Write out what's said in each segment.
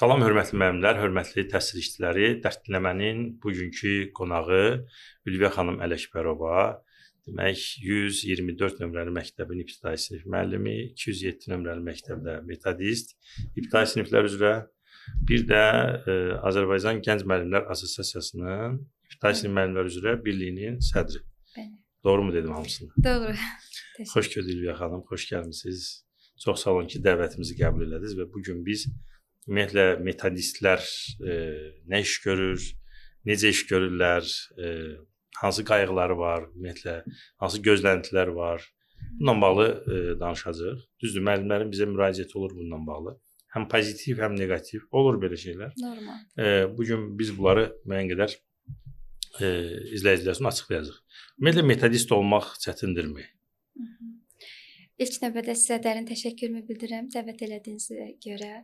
Salam, hörmətli müəllimlər, hörmətli təhsil işçiləri. Dərs dinləmənin bugünkü qonağı Ülviyə xanım Ələkbərova. Demək, 124 nömrəli məktəbin ibtidai sinif müəllimi, 207 nömrəli məktəbdə metodist, ibtidai siniflər üzrə, bir də Azərbaycan Gənc Müəllimlər Assosiasiyasının ibtidai sinif müəllimlər üzrə birliyinin sədri. Doğru mu dedim hamısını? Doğru. Xoş gördük Ülviyə xanım, xoş gəlmisiniz. Çox sağ olun ki, dəvətimizi qəbul elədiniz və bugün biz ümumiyyətlə metodistlər nə iş görür, necə iş görürlər, hansı qayğıları var, ümumiyyətlə hansı gözləntilər var. Bununla bağlı danışacağıq. Düzdür, müəllimlərin bizə müraciəti olur bununla bağlı. Həm pozitiv, həm negativ olur belə şeylər. Normal. Bugün biz bunları müəyyən qədər izləyicilər üçün açıqlayacağıq. Ümumiyyətlə metodist olmaq çətindirmi? İlk növbədə sizə dərin təşəkkürümü bildirirəm dəvət elədiyinizə görə.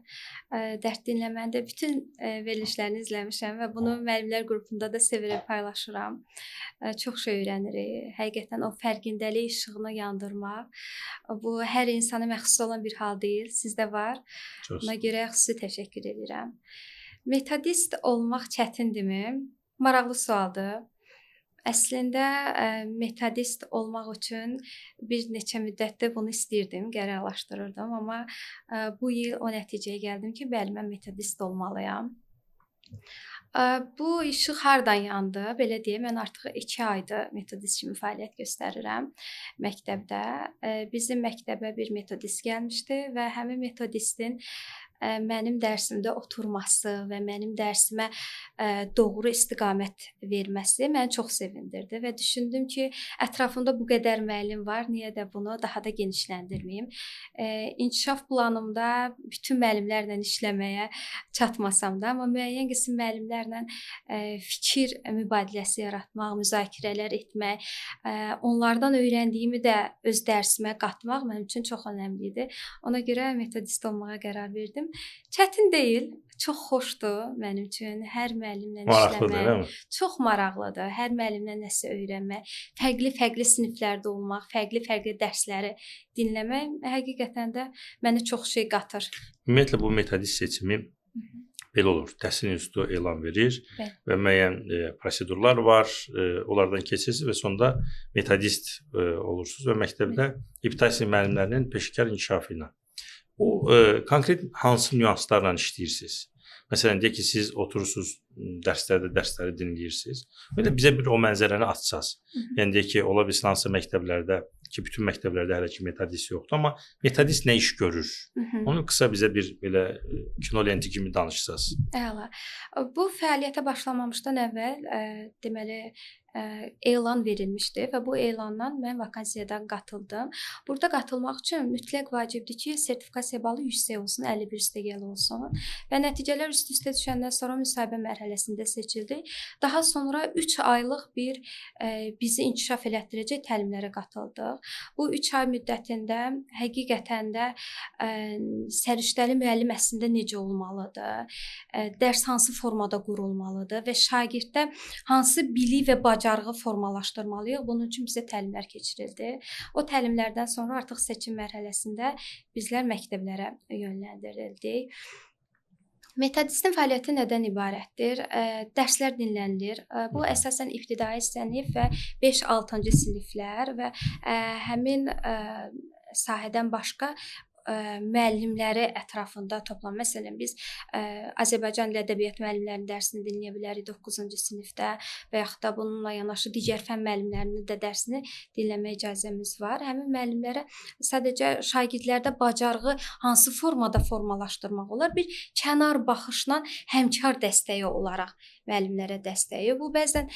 Dərs dinləməndə bütün verilişlərini izləmişəm və bunu müəllimlər qrupunda da severək paylaşıram. Çox şey öyrənirik. Həqiqətən o fərqindəlik işığını yandırmaq, bu hər insana məxsus olan bir hal deyil, sizdə var. Buna görə xüsusi təşəkkür edirəm. Metodist olmaq çətindirmi? Maraqlı sualdır. Əslində metodist olmaq üçün bir neçə müddətdir bunu istəyirdim, qərarlaşdırırdım, amma bu il o nəticəyə gəldim ki, bəli, mən metodist olmalıyam. Bu işıq hardan yandı? Belə deyək, mən artıq 2 aydır metodist kimi fəaliyyət göstərirəm məktəbdə. Bizim məktəbə bir metodist gəlmişdi və həmin metodistin mənim dərsimdə oturması və mənim dərsimə doğru istiqamət verməsi məni çox sevindirdi və düşündüm ki, ətrafımda bu qədər müəllim var, niyə də bunu daha da genişləndirməyim. İnkişaf planımda bütün müəllimlərlə işləməyə çatmasam da, amma müəyyən qism müəllimlərlə fikir mübadiləsi yaratmaq, müzakirələr etmək, onlardan öyrəndiyimi də öz dərsimə qatmaq mənim üçün çox önəmli idi. Ona görə metodist olmağa qərar verdim. Çətin deyil, çox xoşdur mənim üçün hər müəllimlə işləmək. Çox maraqlıdır. Hər müəllimlə nəsə öyrənmək, fərqli siniflərdə olmaq, fərqli dərsləri dinləmək həqiqətən də mənə çox şey qatır. Ümumiyyətlə bu metodist seçimi belə olur. Təhsil institutu elan verir və müəyyən prosedurlar var. Onlardan keçirsiniz və sonunda metodist olursunuz və məktəbdə ibtidai sinif müəllimlərinin peşəkar inkişafı ilə. O konkret hansı nüanslarla işləyirsiniz? Məsələn, deyək ki, siz oturursunuz dərsləri dinləyirsiniz. Bizə bir o mənzərəni açsaz. Yəni deyək ki, ola bilsin hansısa məktəblərdə ki, bütün məktəblərdə hələ ki metodist yoxdur, amma metodist nə iş görür? Onu qısa bizə bir belə kino lenti kimi danışsaz. Əla. Bu fəaliyyətə başlamamışdan əvvəl deməli elan verilmişdi və bu elandan mən vakansiyadan qatıldım. Burada qatılmaq üçün mütləq vacibdir ki, sertifikasiya balı yüksək olsun, 51 üstəgəl olsun və nəticələr üst-üstə düşəndən sonra müsahibə mərhələsində seçildik. Daha sonra 3 aylıq bir bizi inkişaf elətdirəcək təlimlərə qatıldıq. Bu 3 ay müddətində həqiqətən də səriştəli müəllim əslində necə olmalıdır, dərs hansı formada qurulmalıdır və şagirddə hansı bilik və bacarığı formalaşdırmalıyıq. Bunun üçün bizə təlimlər keçirildi. O təlimlərdən sonra artıq seçim mərhələsində bizlər məktəblərə yönləndirildik. Metodistin fəaliyyəti nədən ibarətdir? Dərslər dinlənilir. Bu əsasən ibtidai sinif və 5-6-cı siniflər və həmin sahədən başqa müəllimləri ətrafında toplanır. Məsələn, biz Azərbaycan dili ədəbiyyat müəllimlərinin dərsini dinləyə bilərik 9-cu sinifdə və yaxud da bununla yanaşı digər fənn müəllimlərinin də dərsini dinləmə icazəmiz var. Həmin müəllimlərə sadəcə şagirdlərdə bacarığı hansı formada formalaşdırmaq olar, bir kənar baxışla həmkar dəstəyi olaraq müəllimlərə dəstəyi. Bu bəzən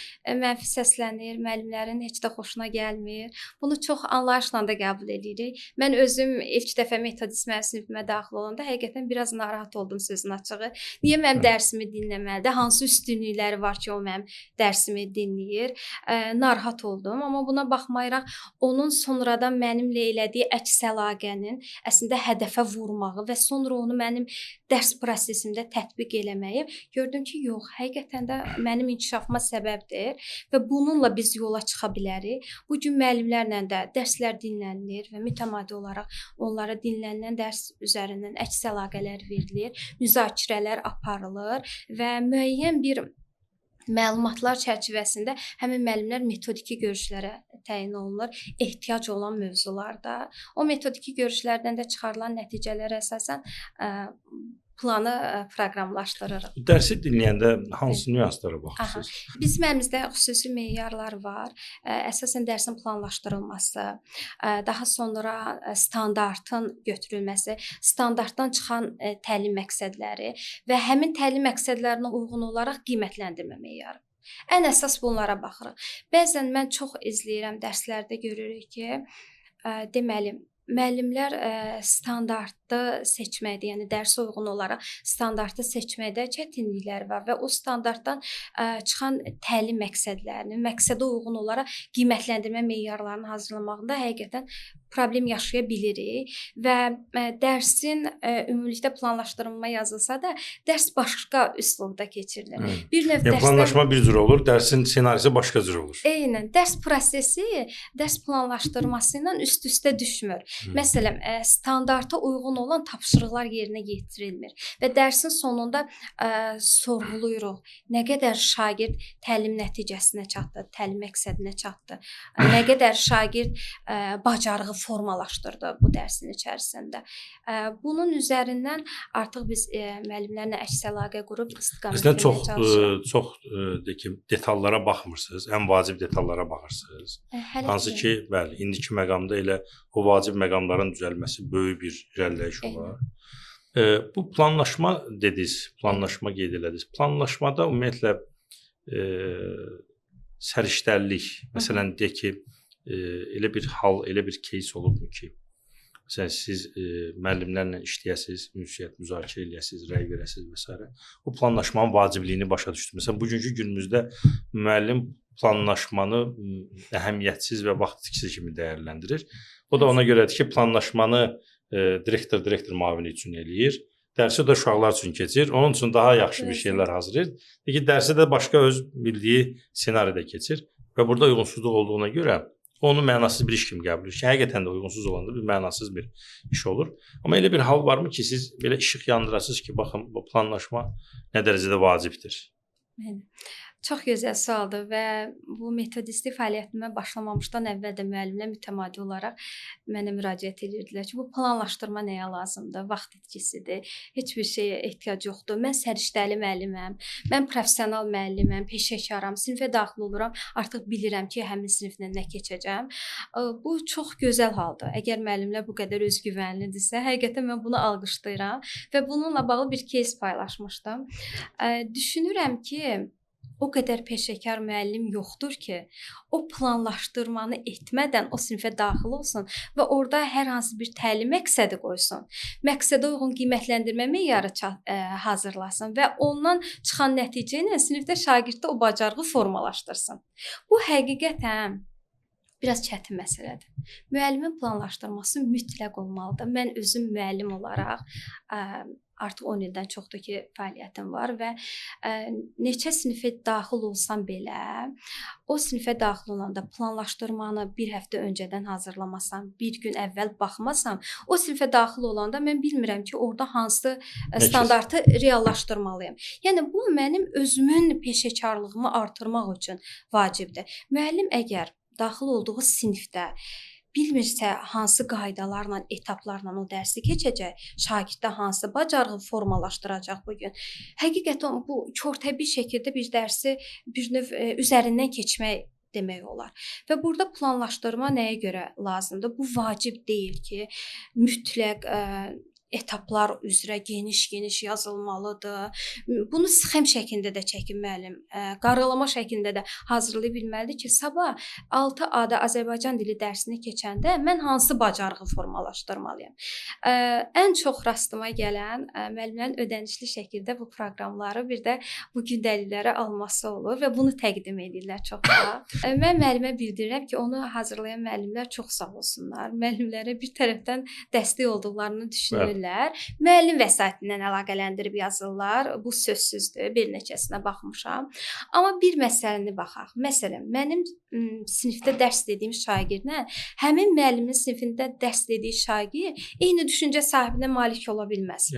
mənfi səslənir, müəllimlərin heç də xoşuna gəlmir. Bunu çox anlayışla da qəbul edirik. Mən özüm ilk dəfə metodist müəllim sinifimə daxil olanda həqiqətən biraz narahat oldum sözün açığı. Niyə mənim dərsimi dinləməlidir? Hansı üstünlükləri var ki, o mənim dərsimi dinləyir? Narahat oldum, amma buna baxmayaraq onun sonradan mənimlə elədiyi əks əlaqənin əslində hədəfə vurmağı və sonra onu mənim dərs prosesimdə tətbiq eləməyi gördüm ki, yox, həqiqətən həqiqətən də mənim inkişafıma səbəbdir və bununla biz yola çıxa bilərik. Bu gün müəllimlərlə də dərslər dinlənilir və mütəmadi olaraq onlara dinlənilən dərs üzərindən əks əlaqələr verilir, müzakirələr aparılır və müəyyən bir məlumatlar çərçivəsində həmin müəllimlər metodiki görüşlərə təyin olunur, ehtiyac olan mövzularda. O metodiki görüşlərdən də çıxarılan nəticələrə əsasən planı proqramlaşdırırıq. Dərsi dinləyəndə hansı nüanslara baxırsınız? Bizim əlimizdə xüsusi meyarlar var. Əsasən dərsin planlaşdırılması, daha sonra standartın götürülməsi, standartdan çıxan təlim məqsədləri və həmin təlim məqsədlərinə uyğun olaraq qiymətləndirmə meyarı. Ən əsas bunlara baxırıq. Bəzən mən çox izləyirəm, dərslərdə görürük ki, deməli, müəllimlər standartı seçməkdə, yəni dərsə uyğun olaraq standartı seçməkdə çətinliklər var və o standartdan çıxan təlim məqsədlərini, məqsədə uyğun olaraq qiymətləndirmə meyarlarını hazırlamaqda həqiqətən problem yaşaya bilirik və dərsin ümumilikdə planlaşdırılma yazılsa da dərs başqa üslubda keçirilir. Bir növ yəni planlaşma bir cür olur, dərsin ssenarisi başqa cür olur. Eynən, dərs prosesi dərs planlaşdırması ilə üst-üstə düşmür. Məsələn, standarta uyğun olan tapşırıqlar yerinə yetirilmir və dərsin sonunda sorğuluyuruq. Nə qədər şagird təlim nəticəsinə çatdı, təlim məqsədinə çatdı, nə qədər şagird bacarığı formalaşdırdı bu dərsin içərisində. Bunun üzərindən artıq biz müəllimlərlə əks əlaqə qurub istiqamətlənməyə çalışırıq. Çox detallara baxmırsınız, ən vacib detallara baxırsınız. Hansı ki, bəli, indiki məqamda elə o vacib məqamların düzəlməsi böyük bir irəliləyiş olar. Bu planlaşma dediniz, planlaşma qeyd elədiniz. Planlaşmada ümumiyyətlə səriştəlilik, məsələn deyək ki, elə bir hal, elə bir case olubmu ki, məsələn siz müəllimlərlə işləyəsiniz, ünsiyyət müzakirə eləyəsiniz, rəy verəsiniz və s. O planlaşmanın vacibliyini başa düşdünüz. Məsələn, bugünkü günümüzdə müəllim planlaşmanı əhəmiyyətsiz və vaxt itkisi kimi dəyərləndirir. O da ona görədir ki, planlaşmanı direktor müavini üçün eləyir. Dərsi də uşaqlar üçün keçir. Onun üçün daha yaxşı bir şeylər hazırlayır. Peki dərsi də başqa öz bildiyi senaryoda keçir və burada uyğunsuzluq olduğuna görə onu mənasız bir iş kimi qəbul edir ki, həqiqətən də uyğunsuz olanda bir mənasız bir iş olur. Amma elə bir hal varmı ki, siz belə işıq yandırasınız ki, baxın, bu planlaşma nə dərəcədə vacibdir? Çox gözəl sualdır və bu metodistik fəaliyyətimə başlamamışdan əvvəl də müəllimlər mütəmadi olaraq mənə müraciət edirdilər ki, bu planlaşdırma nəyə lazımdır, vaxt itkisidir, heç bir şeyə ehtiyac yoxdur. Mən səriştəli müəlliməm, mən professional müəlliməm, peşəkaram, sinifə daxil oluram, artıq bilirəm ki, həmin siniflə nə keçəcəm. Bu çox gözəl haldır. Əgər müəllimlər bu qədər özgüvənlidirsə, həqiqətən mən bunu alqışlayıram və bununla bağlı bir case paylaşmışdım. Düşünürəm ki, o qədər peşəkar müəllim yoxdur ki, o planlaşdırmanı etmədən o sinifə daxil olsun və orada hər hansı bir təlim məqsədi qoysun. Məqsədə uyğun qiymətləndirmə meyarı hazırlasın və ondan çıxan nəticə ilə sinifdə şagirddə o bacarığı formalaşdırsın. Bu həqiqətən biraz çətin məsələdir. Müəllimin planlaşdırması mütləq olmalıdır. Mən özüm müəllim olaraq artıq 10 ildən çoxdur ki, fəaliyyətim var və neçə sinifə daxil olsam belə, o sinifə daxil olanda planlaşdırmanı bir həftə öncədən hazırlamasam, bir gün əvvəl baxmasam, o sinifə daxil olanda mən bilmirəm ki, orada hansı standartı reallaşdırmalıyam. Yəni, bu mənim özümün peşəkarlığımı artırmaq üçün vacibdir. Müəllim əgər daxil olduğu sinifdə bilmirsə hansı qaydalarla, etaplarla o dərsi keçəcək, şagirddə hansı bacarığı formalaşdıracaq bugün. Həqiqətən bu körtəbii şəkildə bir dərsi bir növ üzərindən keçmək demək olar. Və burada planlaşdırma nəyə görə lazımdır? Bu vacib deyil ki, mütləq etaplar üzrə geniş-geniş yazılmalıdır. Bunu sxem şəklində də çəkin müəllim, qaralama şəklində də hazırlaya bilməlidir ki, sabah 6A-da Azərbaycan dili dərsini keçəndə mən hansı bacarığı formalaşdırmalıyam. Ən çox rastıma gələn müəllimlərin ödənişli şəkildə bu proqramları bir də bu gündəliklərə alması olur və bunu təqdim edirlər çoxda. Mən müəllimə bildirirəm ki, onu hazırlayan müəllimlər çox sağ olsunlar. Müəllimlərə bir tərəfdən dəstək olduqlarını düşünürlər. bilmirlər. Müəllim vəsaitindən əlaqələndirib yazırlar. Bu sözsüzdür. Bir neçəsinə baxmışam. Amma bir məsələni baxaq. Məsələn, mənim sinifdə dərs dediyim şagirdlə həmin müəllimin sinifində dərs dediyi şagird eyni düşüncə sahibinə malik ola bilməz.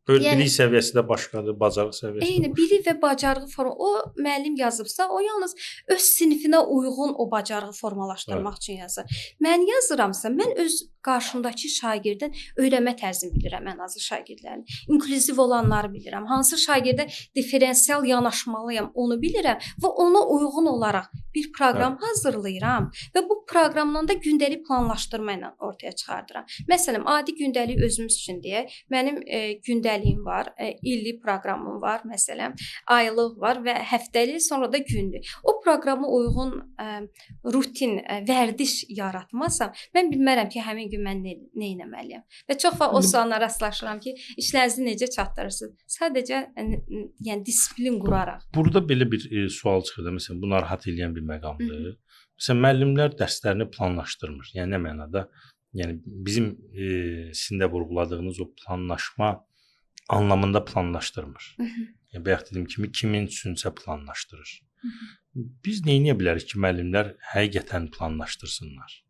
Bilik səviyyəsi də başqadır, bacarıq səviyyəsi. Eyni bilik və bacarığı forma. O müəllim yazıbsa, o yalnız öz sinifinə uyğun o bacarığı formalaşdırmaq üçün yazır. Mən yazıramsa, mən öz qarşımdakı şagirdin öyrənmə tərzini bilirəm, ən azı şagirdlərin. İnklüziv olanları bilirəm. Hansı şagirdə differensial yanaşmalıyam, onu bilirəm və ona uyğun olaraq bir proqram hazırlayıram və bu proqramdan da gündəlik planlaşdırma ilə ortaya çıxardıram. Məsələn, adi gündəlik özümüz üçün deyək, mənim gündəliyim var, illik proqramım var, məsələn, aylıq var və həftəlik, sonra da günlük. O proqrama uyğun rutin, vərdiş yaratmasam, mən bilmərəm ki, həmin gün mən nə etməliyəm. Və çox vaxt o sualına rastlaşıram ki, işlərinizi necə çatdırırsınız? Sadəcə yəni disiplin quraraq. Burada belə bir sual çıxır da, məsələn, bu narahat edən bir məqamdır. Məsələn, müəllimlər dərslərini planlaşdırmır. Yəni nə mənada? Yəni bizim sizin də vurğuladığınız o planlaşma anlamında planlaşdırmır. Yəni bayaq dediyim kimi kimin üçünsə planlaşdırır. Biz nə edə bilərik ki, müəllimlər həqiqətən planlaşdırsınlar?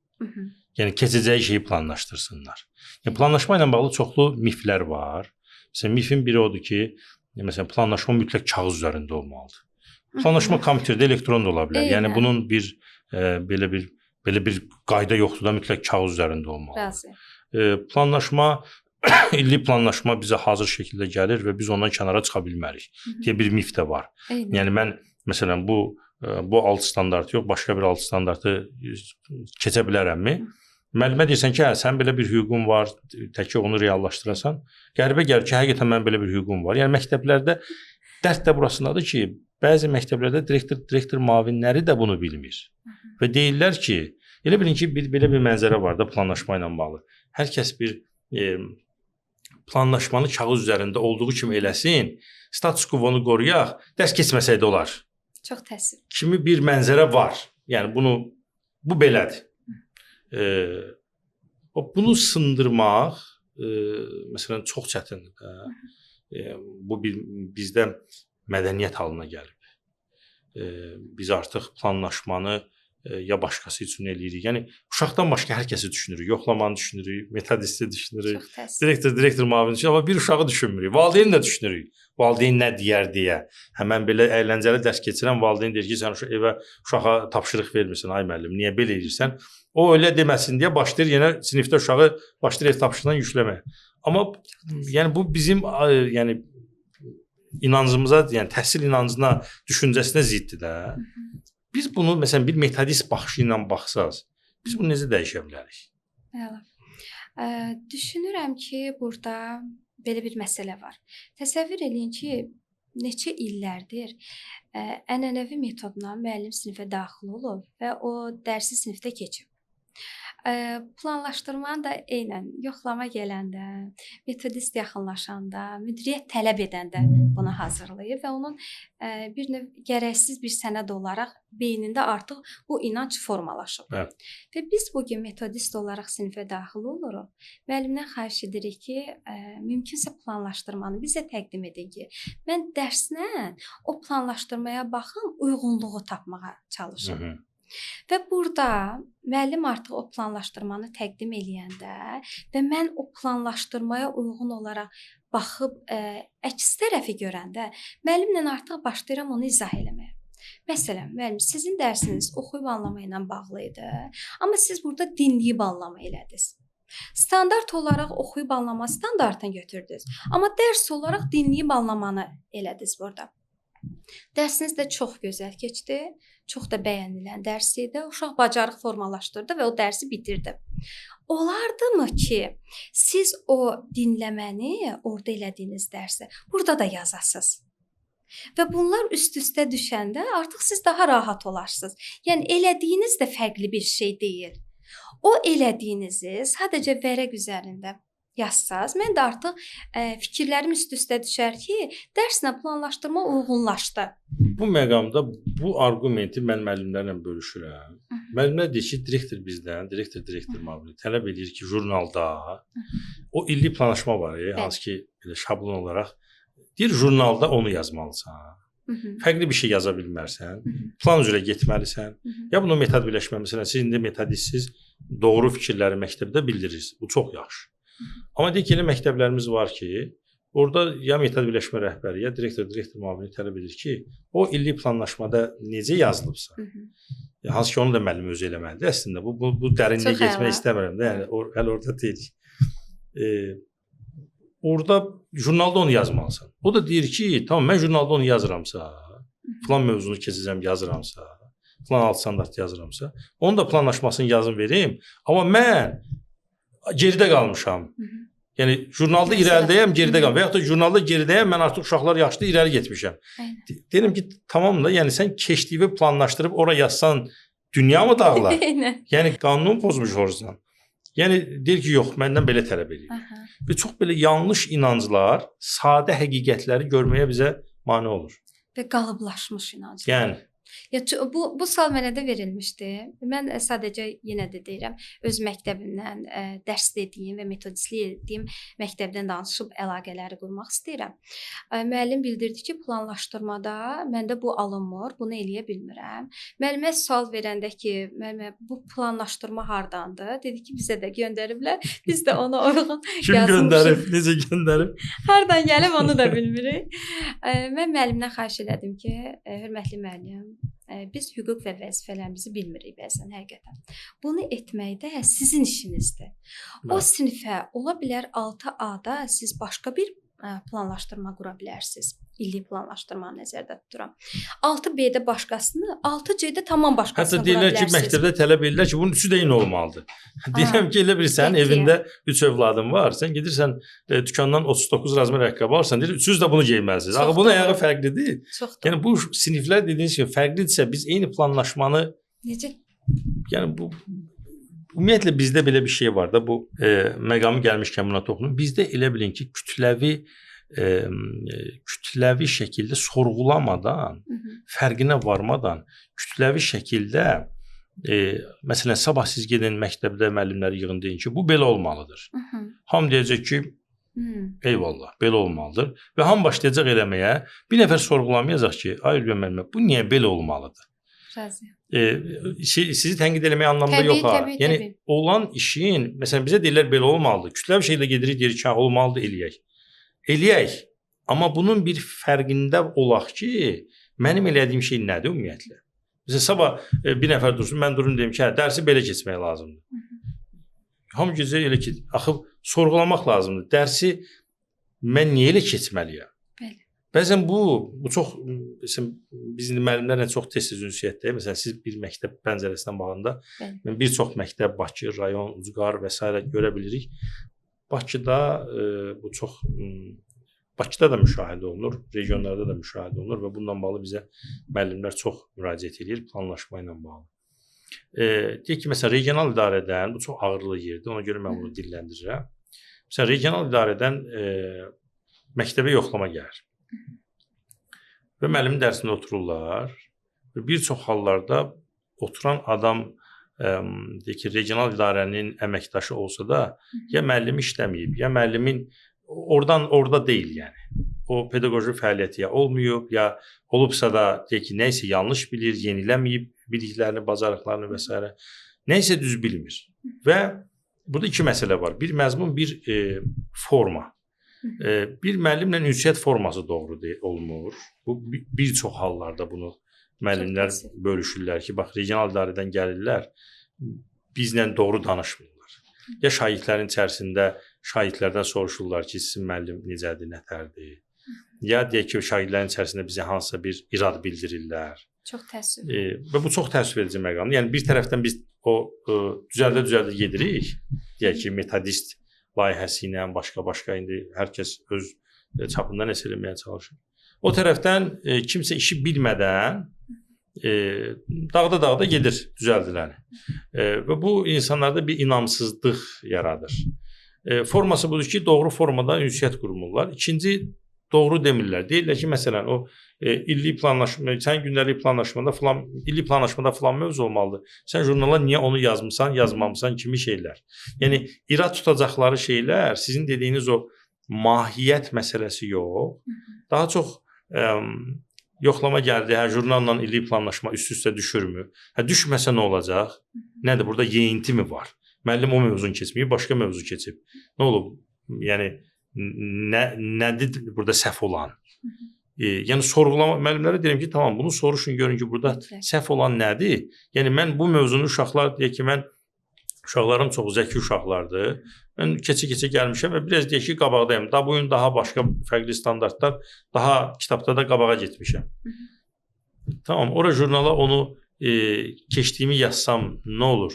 Yəni keçəcəyi şeyi planlaşdırsınlar. Yəni planlaşma ilə bağlı çoxlu miflər var. Məsələn, mifin biri odur ki, məsələn, planlaşma mütləq kağız üzərində olmalıdır. Planlaşma kompüterdə elektron da ola bilər. Yəni bunun bir belə bir qayda yoxdur da mütləq kağız üzərində olmalıdır. Planlaşma illik planlaşma bizə hazır şəkildə gəlir və biz ondan kənara çıxa bilmərik deyə bir mif də var. Yəni mən məsələn bu 6 standart yox, başqa bir 6 standartı keçə bilərəmmi? Müəllimə deyirsən ki, hə, sən belə bir hüququn var, tək ki onu reallaşdırasan. Qəribə gəlir ki, həqiqətən mənim belə bir hüququm var. Yəni məktəblərdə dərd də burasındadır ki, bəzi məktəblərdə direktor müavinləri də bunu bilmir. Və deyirlər ki, elə bilin ki, belə bir mənzərə var da planlaşma ilə bağlı. Hər kəs bir planlaşmanı kağız üzərində olduğu kimi eləsin, status quo-nu qoruyaq, dərs keçməsək də olar. Çox təəssüf. Kimi bir mənzərə var. Yəni bu belədir. Bunu sındırmaq məsələn çox çətindir də. Bu bizdə mədəniyyət halına gəlib. Biz artıq planlaşmanı ya başqası üçün eləyirik. Yəni uşaqdan başqa hər kəsi düşünürük. Yoxlamanı düşünürük, metodisti düşünürük, direktor müavini düşünürük, amma bir uşağı düşünmürük. Valideyn də düşünürük. Valideyn nə deyər deyə. Mən belə əyləncəli dərs keçirəm, valideyn deyir ki, sən evə uşağa tapşırıq vermirsən, ay müəllim, niyə belə edirsən? O elə deməsin deyə başlayır yenə sinifdə uşağı başlayır ev tapşırığından yükləməyə. Amma yəni bu bizim yəni inancımıza, yəni təhsil inancına, düşüncəsinə ziddir də. Biz bunu məsələn bir metodist baxışı ilə baxsaz, biz bunu necə dəyişə bilərik? Bəli. Düşünürəm ki, burada belə bir məsələ var. Təsəvvür eləyin ki, neçə illərdir ənənəvi metodla müəllim sinifə daxil olub və o dərsi sinifdə keçib. Planlaşdırmanı da eynən yoxlama gələndə, metodist yaxınlaşanda, müdiriyyət tələb edəndə bunu hazırlayır və onun bir növ gərəksiz bir sənəd olaraq beynində artıq bu inanc formalaşıb. Və biz bugün metodist olaraq sinifə daxil oluruq. Müəllimdən xahiş edirik ki, mümkünsə planlaşdırmanı bizə təqdim edin ki, mən dərslə o planlaşdırmaya baxım, uyğunluğu tapmağa çalışım. Və burada müəllim artıq o planlaşdırmanı təqdim eləyəndə və mən o planlaşdırmaya uyğun olaraq baxıb əks tərəfi görəndə müəllimlə artıq başlayıram onu izah eləməyə. Məsələn, müəllim, sizin dərsiniz oxuyub anlama ilə bağlı idi, amma siz burada dinləyib anlama elədiniz. Standart olaraq oxuyub anlama standartını götürdünüz, amma dərs olaraq dinləyib anlamanı elədiniz burada. Dərsiniz də çox gözəl keçdi, çox da bəyənilən dərs idi. Uşaq bacarıq formalaşdırdı və o dərsi bitirdi. Olardımı ki, siz o dinləməni, orada elədiyiniz dərsi burada da yazasınız? Və bunlar üst-üstə düşəndə artıq siz daha rahat olarsınız. Yəni elədiyiniz də fərqli bir şey deyil. O elədiyinizi sadəcə vərəq üzərində yazsaz, mən də artıq fikirlərim üst-üstə düşər ki, dərslə planlaşdırma uyğunlaşdı. Bu məqamda bu arqumenti mən müəllimlərlə bölüşürəm. Müəllimlər deyir ki, direktor bizdən, direktor müavini tələb edir ki, jurnalda o illik planlaşma var, hansı ki, belə şablon olaraq deyir, jurnalda onu yazmalısan. Fərqli bir şey yaza bilmərsən, plan üzrə getməlisən. Ya bunu metod birləşməlisən, siz indi metodistsiz doğru fikirləri məktəbdə bildirirsiniz. Bu çox yaxşı. Amma deyək ki, elə məktəblərimiz var ki, orada ya metod birləşmə rəhbəri, ya direktor müavini tələb edir ki, o illik planlaşmada necə yazılıbsa, hansı ki, onu da müəllim özü eləməlidir. Əslində, bu dərinliyə getmək istəmirəm də, yəni hələ orada deyilik. Orada jurnalda onu yazmalısan. O da deyir ki, tamam, mən jurnalda onu yazıramsa, plan mövzunu keçəcəm yazıramsa, plan alt standart yazıramsa, onun da planlaşmasını yazın vereyim. Amma mən geridə qalmışam. Yəni, jurnalda irəlidəyəm, geridə qalmışam. Və yaxud da jurnalda geridəyəm, mən artıq uşaqlar yaşlı irəli getmişəm. Deyirəm ki, tamam da, yəni sən keçdiyi planlaşdırıb ora yazsan dünya mı dağılar? Yəni, qanunu pozmuş olursan. Yəni, deyir ki, yox, məndən belə tələb edir. Və çox belə yanlış inanclar, sadə həqiqətləri görməyə bizə mane olur. Və qalıblaşmış inanclar. Yəni. Bu sual mənə də verilmişdi. Mən sadəcə yenə də deyirəm, öz məktəbimdən dərs dediyim və metodistlik etdiyim məktəbdən danışıb əlaqələri qurmaq istəyirəm. Müəllim bildirdi ki, planlaşdırmada məndə bu alınmır, bunu eləyə bilmirəm. Müəllimə sual verəndə ki, müəllimə bu planlaşdırma hardandır? Dedi ki, bizə də göndəriblər. Biz də ona uyğun yazmışıq. Kim göndərib, necə göndərib? Hardan gəlib onu da bilmirik. Mən müəllimdən xahiş elədim ki, hörmətli müəllim, biz hüquq və vəzifələrimizi bilmirik bəzən həqiqətən. Bunu etməkdə sizin işinizdir. O sinifə ola bilər 6A-da siz başqa bir planlaşdırma qura bilərsiniz. İllik planlaşdırma nəzərdə tuturam. 6B-də başqasını, 6C-də tamam başqasını qura bilərsiniz. Hətta deyirlər ki, məktəbdə tələb edirlər ki, bunun üçü də eyni olmalıdır. Deyirəm ki, elə bilirsən, evində 3 övladın var, sən gedirsən dükandan 39 razmer ayaqqabı alırsan, deyir, üçünüz də bunu geyməlisiniz. Axı bunun ayağı fərqlidir. Yəni bu siniflər dediyiniz kimi fərqlidirsə, biz eyni planlaşmanı necə? Yəni bu ümumiyyətlə bizdə belə bir şey var da, bu məqamı gəlmişkən buna toxunum. Bizdə elə bilin ki, kütləvi şəkildə sorğulamadan, fərqinə varmadan, kütləvi şəkildə məsələn, sabah siz gedin məktəbdə müəllimləri yığın deyin ki, bu belə olmalıdır. Hamı deyəcək ki, eyvallah, belə olmalıdır. Və hamı başlayacaq eləməyə, bir nəfər sorğulamayacaq ki, ay Ülviyə müəllimə, bu niyə belə olmalıdır? Sizi tənqid eləməyə anlamda yox ha. Yəni, olan işin, məsələn, bizə deyirlər belə olmalıdır. Kütləvi şəkildə gedirik, deyirik ki, olmalıdır, eləyək. Eləyək. Amma bunun bir fərqində olaq ki, mənim elədiyim şey nədir ümumiyyətlə? Məsələn, sabah bir nəfər dursun, mən durum deyim ki, dərsi belə keçmək lazımdır. Hamı gecə elə ki, axı, sorğulamaq lazımdır. Dərsi mən niyə elə keçməliyəm? Bəzən bu çox, biz müəllimlərlə çox tez-tez ünsiyyətdəyik. Məsələn, siz bir məktəb pəncərəsindən baxanda, bir çox məktəb, Bakı, rayon, Ucqar və s. görə bilirik. Bakıda bu çox, Bakıda da müşahidə olunur, regionlarda da müşahidə olunur və bununla bağlı bizə müəllimlər çox müraciət edir planlaşma ilə bağlı. Deyək ki, məsələn, regional idarədən, bu çox ağırlı yerdir, ona görə mən bunu dilləndirirəm. Məsələn, regional idarədən məktəbə yoxlama gəlir. Və müəllimin dərsində otururlar və bir çox hallarda oturan adam deyək ki, regional idarənin əməkdaşı olsa da, ya müəllim işləməyib, ya müəllimin orada deyil yəni. O pedaqoji fəaliyyəti ya olmayıb, ya olubsa da deyək ki, nəyisə yanlış bilir, yeniləməyib biliklərini, bacarıqlarını və s. Nəyisə düz bilmir. Və burada iki məsələ var. Bir məzmun, bir forma. Bir müəllimlə ünsiyyət forması doğru olmur. Bu bir çox hallarda bunu müəllimlər bölüşürlər ki, bax, regional idarədən gəlirlər, bizlə doğru danışmırlar. Ya şahidlərin içərisində şahidlərdən soruşurlar ki, sizin müəllim necədir, nətərdir? Ya deyək ki, şahidlərin içərisində bizə hansısa bir irad bildirirlər. Çox təəssüf. Və bu çox təəssüf edici məqamdır. Yəni, bir tərəfdən biz o düzəldə gedirik, deyək ki, metodist layihəsi ilə, başqa indi hər kəs öz çapında nəsə eləməyə çalışır. O tərəfdən kimsə işi bilmədən dağda gedir düzəldiləni. Və bu insanlarda bir inamsızlıq yaradır. forması budur ki, doğru formada ünsiyyət qurmurlar. İkinci, doğru demirlər. Deyirlər ki, məsələn, o illik planlaşma, sən gündəlik planlaşmada filan, illik planlaşmada filan mövzu olmalıdır. Sən jurnala niyə onu yazmısan, yazmamısan kimi şeylər. Yəni irad tutacaqları şeylər sizin dediyiniz o mahiyyət məsələsi yox. Daha çox yoxlama gəldi, jurnalla illik planlaşma üst-üstə düşürmü? Düşməsə nə olacaq? Nədir? Burada yeyinti mi var? Müəllim o mövzunu keçməyib, başqa mövzu keçib. Nə olub? Yəni nədir burada səhv olan? Yəni sorğulama, müəllimlərə deyirəm ki, tamam, bunu soruşun, görün ki, burada səhv olan nədir? Yəni mən bu mövzunu uşaqlar deyək ki, uşaqlarım çox zəki uşaqlardır. Mən keçə-keçə gəlmişəm və biraz deyək ki, qabaqdayım. Da bu gün daha başqa fərqli standartlar, daha kitabda da qabağa getmişəm. Tamam, ora jurnala onu keçdiyimi yazsam nə olur?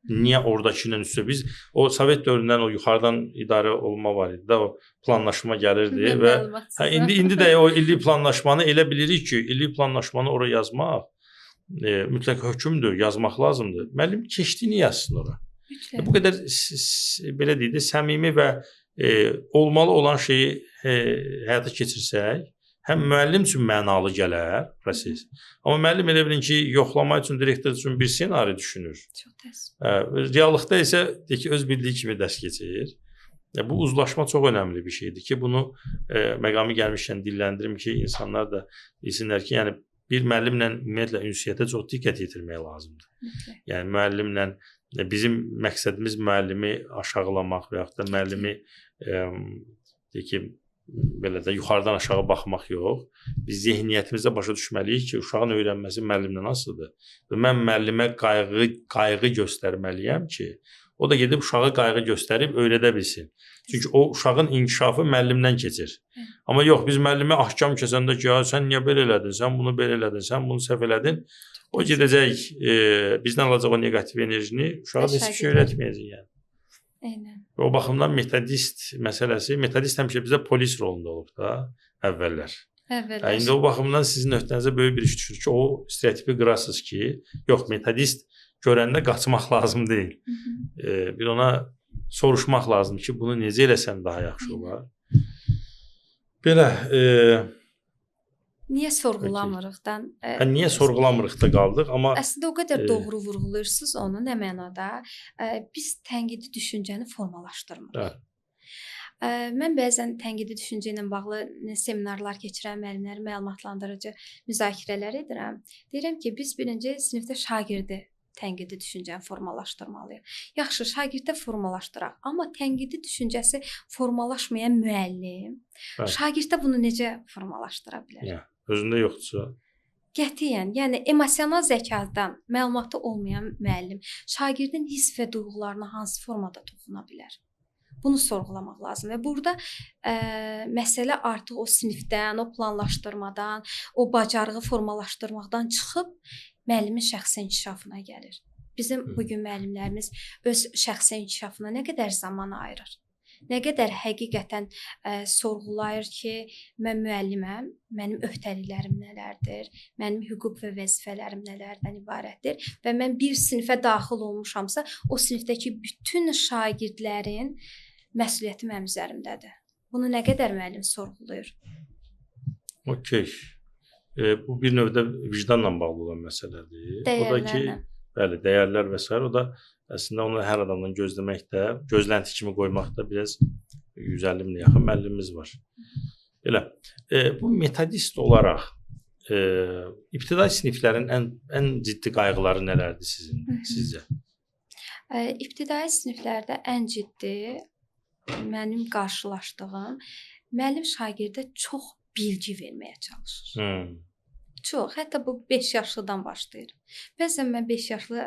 Niyə oradakından üstə? Biz o Sovet dövründən o yuxarıdan idarə olma var idi də, o planlaşma gəlirdi və indi də o illik planlaşmanı elə bilirik ki, illik planlaşmanı ora yazmaq mütləq hökmdür, yazmaq lazımdır. Müəllim keçdiyini yazsın ora. Bu qədər belə deyək də səmimi və olmalı olan şeyi həyata keçirsək, həm müəllim üçün mənalı gələr proses. Amma müəllim elə bilin ki, yoxlama üçün, direktor üçün bir ssenari düşünür. Çox təəssüf. Reallıqda isə deyək ki, öz bildiyi kimi dərs keçir. Bu uzlaşma çox önəmli bir şeydir ki, bunu məqamı gəlmişkən dilləndirim ki, insanlar da bilsinlər ki, yəni bir müəllimlə ümumiyyətlə ünsiyyətə çox diqqət yetirmək lazımdır. Yəni müəllimlə bizim məqsədimiz müəllimi aşağılamaq və yaxud da müəllimi deyək ki, belə də yuxarıdan aşağı baxmaq yox. Biz zehniyyətimizdə başa düşməliyik ki, uşağın öyrənməsi müəllimdən asılıdır. Və mən müəllimə qayğı göstərməliyəm ki, o da gedib uşağı qayğı göstərib öyrədə bilsin. Çünki o uşağın inkişafı müəllimdən keçir. Amma yox, biz müəllimə ahkam kəsəndə ki, sən niyə belə elədin, sən bunu belə elədin, sən bunu səhv elədin. O gedəcək, bizdən alacaq o negativ enerjini, uşağa heç bir şey öyrətməyəcək yəni. Eynən. O baxımdan metodist məsələsi, metodist həmişə bizə polis rolunda olub da əvvəllər. İndi o baxımdan sizin öhdənizə böyük bir iş düşür ki, o stereotipi qırasınız ki, yox, metodist görəndə qaçmaq lazım deyil. Bir ona soruşmaq lazımdır ki, bunu necə eləsən daha yaxşı olar. Belə Niyə sorğulamırıqdan? Niyə sorğulamırıqda qaldıq? Amma əslində o qədər doğru vurğulayırsınız onu, nə mənada? Biz tənqidi düşüncəni formalaşdırmırıq. Mən bəzən tənqidi düşüncə ilə bağlı seminarlar keçirən müəllimlərə məlumatlandırıcı müzakirələr edirəm. Deyirəm ki, biz birinci sinifdə şagirdi tənqidi düşüncəni formalaşdırmalıyıq. Yaxşı, şagirddə formalaşdıraq, amma tənqidi düşüncəsi formalaşmayan müəllim şagirddə bunu necə formalaşdıra bilər? Özündə yoxdursa? Qətiyyən, yəni emosional zəkadan məlumatı olmayan müəllim şagirdin hiss və duyğularına hansı formada toxuna bilər? Bunu sorğulamaq lazım və burada məsələ artıq o sinifdən, o planlaşdırmadan, o bacarığı formalaşdırmaqdan çıxıb müəllimin şəxsi inkişafına gəlir. Bizim bugün müəllimlərimiz öz şəxsi inkişafına nə qədər zaman ayırır? Nə qədər həqiqətən sorğulayır ki, mən müəlliməm, mənim öhdəliklərim nələrdir, mənim hüquq və vəzifələrim nələrdən ibarətdir və mən bir sinifə daxil olmuşamsa, o sinifdəki bütün şagirdlərin məsuliyyəti mənim üzərimdədir. Bunu nə qədər müəllim sorğulayır? Okey. Bu bir növdə vicdanla bağlı olan məsələdir. O da ki, bəli, dəyərlər və s. O da əslində onu hər adamdan gözləmək də, gözlənti kimi qoymaq da biraz 150 minə yaxın müəllimimiz var. Belə, bu metodist olaraq ibtidai siniflərin ən ciddi qayğıları nələrdir sizcə? İbtidai siniflərdə ən ciddi mənim qarşılaşdığım müəllim şagirdə çox bilgi verməyə çalışır. Çox, hətta bu 5 yaşlıdan başlayır. Bəzən mən 5 yaşlı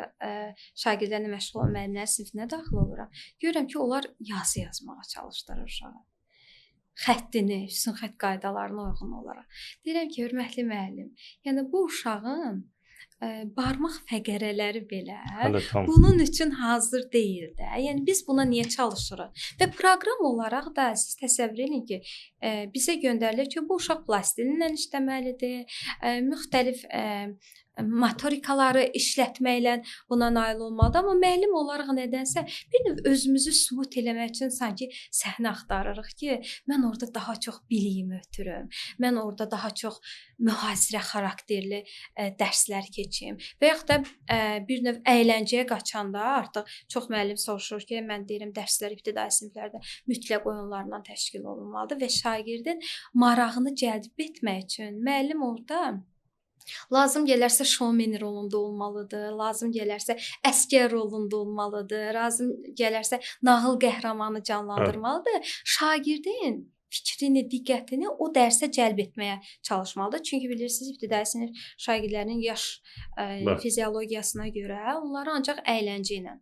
şagirdlərlə məşğul olan müəllimlərin sinifinə daxil oluram. Görürəm ki, onlar yazı yazmağa çalışdırır uşağı. Xəttini, hüsn xətt qaydalarına uyğun olaraq. Deyirəm ki, hörmətli müəllim, yəni bu uşağın barmaq fəqərələri belə Hələ tam. bunun üçün hazır deyil də. Yəni biz buna niyə çalışırıq? Və proqram olaraq da siz təsəvvür edin ki, bizə göndərilir ki, bu uşaq plastilinlə işləməlidir, müxtəlif motorikaları işlətməklə buna nail olmalıdır. Amma müəllim olaraq nədənsə bir növ özümüzü sübut eləmək üçün sanki səhnə axtarırıq ki, mən orada daha çox biliyimi ötürüm. Mən orada daha çox mühasirə xarakterli dərslər keçim. Və yaxud da bir növ əyləncəyə qaçanda artıq çox müəllim soruşur ki, mən deyirəm dərslər ibtidai siniflərdə mütləq oyunlarla təşkil olunmalıdır və şagirdin marağını cəlb etmək üçün müəllim orada lazım gələrsə showman rolunda olmalıdır, lazım gələrsə əsgər rolunda olmalıdır, lazım gələrsə nağıl qəhrəmanı canlandırmalıdır. Şagirdin fikrini, diqqətini o dərsə cəlb etməyə çalışmalıdır. Çünki bilirsiniz, ibtidai sinif şagirdlərinin yaş fiziologiyasına görə onları ancaq əyləncə ilə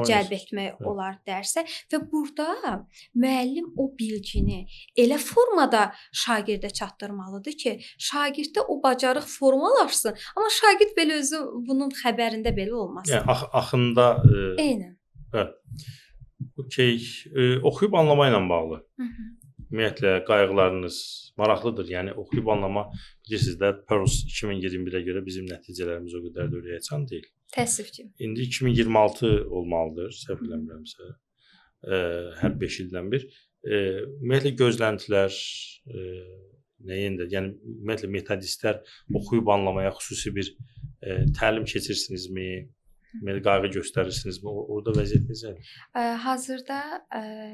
cəlb etmək olar dərsə və burada müəllim o bilgini elə formada şagirdə çatdırmalıdır ki, şagirddə o bacarıq formalaşsın, amma şagird belə özü bunun xəbərində belə olmasın. Yəni axında Eynən. Okey, oxuyub anlama ilə bağlı. Ümumiyyətlə qayğılarınız maraqlıdır. Yəni oxuyub anlama, bilirsiniz də, PIRLS 2021-ə görə bizim nəticələrimiz o qədər də ürəkaçan deyil. Təəssüf ki. İndi 2026 olmalıdır, səhv eləmirəmsə. Hər 5 ildən bir. Ümumiyyətlə gözləntilər nəyində? Yəni ümumiyyətlə metodistlər oxuyub anlamaya xüsusi bir təlim keçirsinizmi? Qayğı göstərirsinizmi? Orada vəziyyət necədir? Hazırda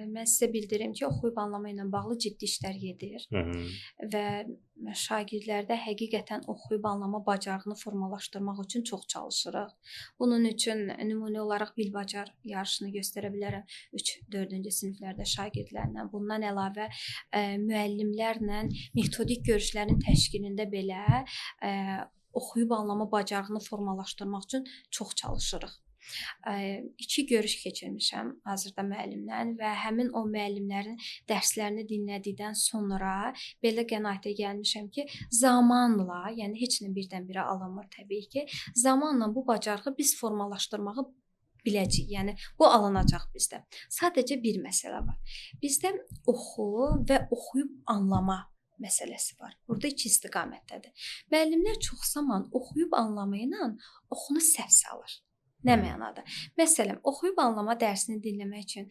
mən sizə bildirim ki, oxuyub anlama ilə bağlı ciddi işlər gedir. Və şagirdlərdə həqiqətən oxuyub anlama bacarığını formalaşdırmaq üçün çox çalışırıq. Bunun üçün nümunə olaraq Bilbacar yarışını göstərə bilərəm 3-4-cü siniflərdə şagirdlərlə. Bundan əlavə müəllimlərlə metodik görüşlərin təşkilində belə oxuyub anlama bacarığını formalaşdırmaq üçün çox çalışırıq. 2 görüş keçirmişəm hazırda müəllimlə və həmin o müəllimlərin dərslərini dinlədikdən sonra belə qənaətə gəlmişəm ki, zamanla, yəni heç nə birdən-birə alınmır təbii ki, zamanla bu bacarığı biz formalaşdırmağı biləcəyik. Yəni bu alınacaq bizdə. Sadəcə bir məsələ var. Bizdə oxu və oxuyub anlama məsələsi var. Burada 2 istiqamətdədir. Müəllimlər çox zaman oxuyub anlama ilə oxunu səhv salır. Nə mənada? Məsələn, oxuyub anlama dərsini dinləmək üçün